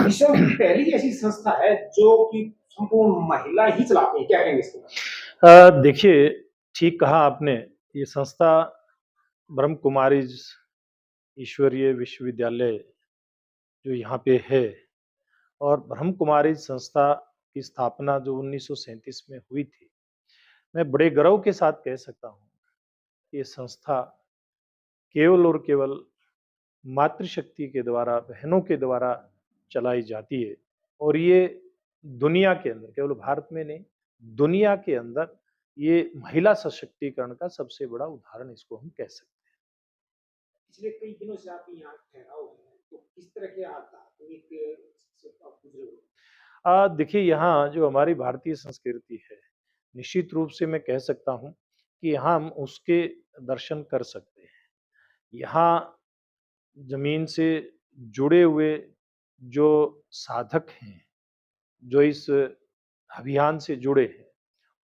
विश्व की पहली ऐसी संस्था है जो कि संपूर्ण महिला ही चलाती है, क्या कहेंगे इसके बारे में? देखिए, ठीक कहा आपने। ये संस्था ब्रह्म कुमारीज़ ईश्वरीय विश्वविद्यालय जो यहाँ पे है, और ब्रह्म कुमारीज़ संस्था की स्थापना जो 1937 में हुई थी, मैं बड़े गर्व के साथ कह सकता हूँ, ये संस्था केवल और केवल मातृशक्ति के द्वारा, बहनों के द्वारा चलाई जाती है। और ये दुनिया के अंदर, केवल भारत में नहीं, दुनिया के अंदर ये महिला सशक्तिकरण का सबसे बड़ा उदाहरण इसको हम कह सकते हैं। पिछले कई दिनों से आप यहाँ ठहराव हैं, तो किस तरह के आध्यात्मिक से आप गुजरे हो? देखिए, यहाँ जो हमारी भारतीय संस्कृति है, निश्चित रूप से मैं कह सकता हूँ कि यहाँ हम उसके दर्शन कर सकते हैं। यहाँ ज़मीन से जुड़े हुए जो साधक हैं, जो इस अभियान से जुड़े हैं,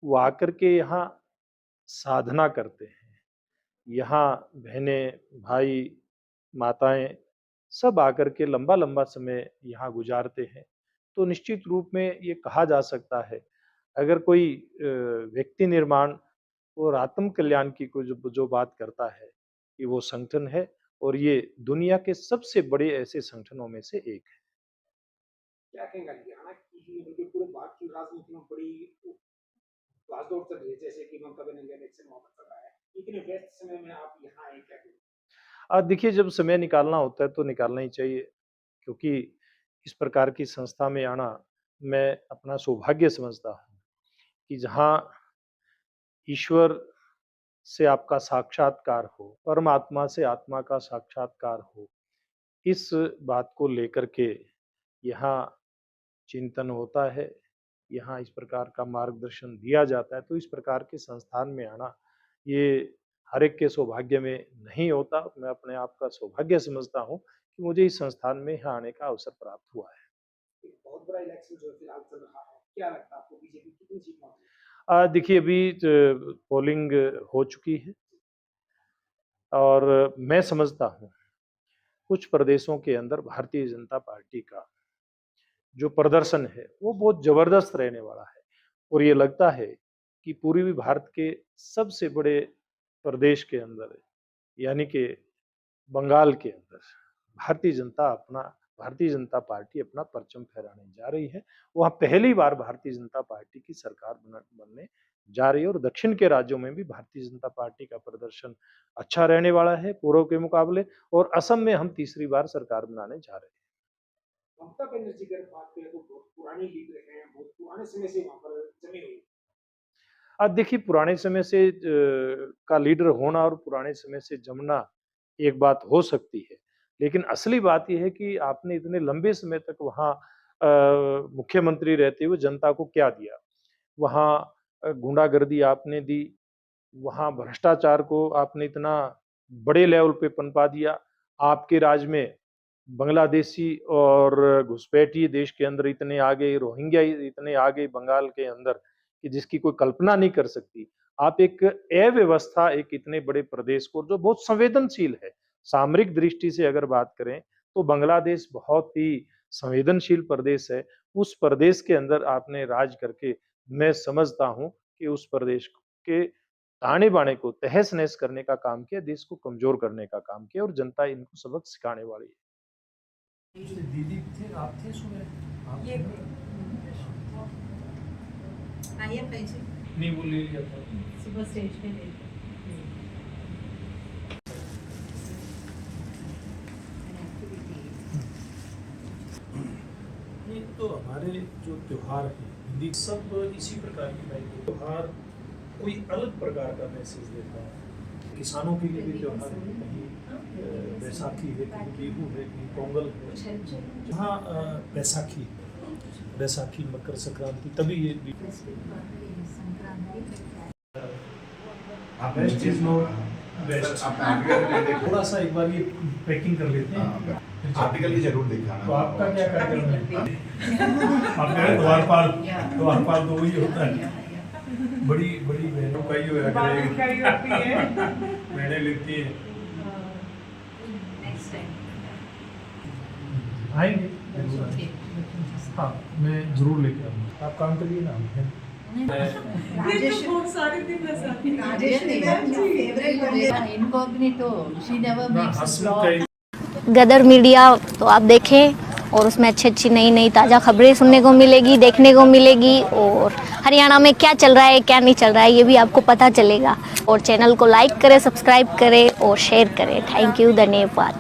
वो आकर के यहाँ साधना करते हैं। यहाँ बहनें, भाई, माताएँ सब आकर के लंबा-लंबा समय यहाँ गुज़ारते हैं। तो निश्चित रूप में ये कहा जा सकता है, अगर कोई व्यक्ति निर्माण और आत्म कल्याण की कोई जो जो बात करता है, कि वो संगठन है, और ये दुनिया के सबसे बड़े ऐसे संगठनों में से एक है। क्या कहेंगे हरियाणा की बल्कि पूरे भारत की राजनीति में बड़ी भागदौड़ चल रही है, जैसे कि ममता बनर्जी इलेक्शन वहाँ पर चल रहा है। इतने व्यस्त समय में आप यहाँ आए, क्या कहेंगे? देखिए, जब समय निकालना होता है तो निकालना ही चाहिए, क्योंकि इस प्रकार की संस्था में आना मैं अपना सौभाग्य समझता हूँ, कि जहाँ ईश्वर से आपका साक्षात्कार हो, परमात्मा से आत्मा का साक्षात्कार हो, इस बात को लेकर के यहाँ चिंतन होता है, यहाँ इस प्रकार का मार्गदर्शन दिया जाता है, तो इस प्रकार के संस्थान में आना, ये हर एक के सौभाग्य में नहीं होता। मैं अपने आप का सौभाग्य समझता हूँ कि मुझे इस संस्थान में यहाँ आने का अवसर प्राप्त हुआ है। एक बहुत बड़ा इलेक्शन जो फिलहाल चल रहा है, क्या लगता है आपको बीजेपी कितनी सीट पाएगी? देखिए, अभी पोलिंग हो चुकी है, और मैं समझता हूँ, कुछ प्रदेशों के अंदर भारतीय जनता पार्टी का जो प्रदर्शन है, वो बहुत ज़बरदस्त रहने वाला है। और ये लगता है कि पूर्वी भारत के सबसे बड़े प्रदेश के अंदर, यानी कि बंगाल के अंदर, भारतीय जनता पार्टी अपना परचम फहराने जा रही है। वहाँ पहली बार भारतीय जनता पार्टी की सरकार बनने जा रही है, और दक्षिण के राज्यों में भी भारतीय जनता पार्टी का प्रदर्शन अच्छा रहने वाला है पूर्व के मुकाबले, और असम में हम तीसरी बार सरकार बनाने जा रहे हैं। ममता बनर्जी की अगर बात करें तो बहुत पुरानी लीडर हैं, बहुत पुराने समय से वहाँ पर जमी हुई। देखिए, पुराने समय से का लीडर होना और पुराने समय से जमना एक बात हो सकती है, लेकिन असली बात ये है कि आपने इतने लंबे समय तक वहाँ मुख्यमंत्री रहते हुए जनता को क्या दिया? वहाँ गुंडागर्दी आपने दी, वहाँ भ्रष्टाचार को आपने इतना बड़े लेवल पे पनपा दिया। आपके राज में बांग्लादेशी और घुसपैठिए देश के अंदर इतने आ गए, रोहिंग्या इतने आ गए बंगाल के अंदर, कि जिसकी कोई कल्पना नहीं कर सकती। आप एक अव्यवस्था एक इतने बड़े प्रदेश को, जो बहुत संवेदनशील है, सामरिक दृष्टि से अगर बात करें, तो बांग्लादेश बहुत ही संवेदनशील प्रदेश है। उस प्रदेश के अंदर आपने राज करके, मैं समझता हूँ कि उस प्रदेश के ताने-बाने को तहस-नहस करने का काम किया, देश को कमज़ोर करने का काम किया, और जनता इनको सबक सिखाने वाली है। दीदी थे, आप थे सुबह? आप ये आइए कैसे नहीं, वो ले लिया था। सुबह स्टेज पे ले ये तो हमारे जो त्योहार हैं हिंदी सब इसी प्रकार की टाइप के त्योहार कोई अलग प्रकार का मैसेज देता है। किसानों के लिए भी त्योहार है, कहीं बैसाखी है, कहीं बिहू है, कहीं पोंगल है। हाँ, बैसाखी मकर संक्रांति, तभी ये थोड़ा सा एक बार ये पैकिंग कर लेते हैं। आर्टिकल ही जरूर देखा तो आपका क्या कार्यक्रम है? आपका द्वारपाल तो वही होता है, बड़ी बड़ी बहनों का ही होया करेगा, बहनें लिखती हैं। नेक्स्ट टाइम आएंगे। हाँ, मैं जरूर लेके आऊँगा। आप काम करिए ना, हम हैं। Incognito. She never ना, makes a हंसमुख vlog. का गदर मीडिया तो आप देखें और उसमें अच्छी अच्छी नई नई ताज़ा खबरें सुनने को मिलेगी, देखने को मिलेगी, और हरियाणा में क्या चल रहा है क्या नहीं चल रहा है ये भी आपको पता चलेगा। और चैनल को लाइक करें, सब्सक्राइब करें और शेयर करें। थैंक यू, धन्यवाद।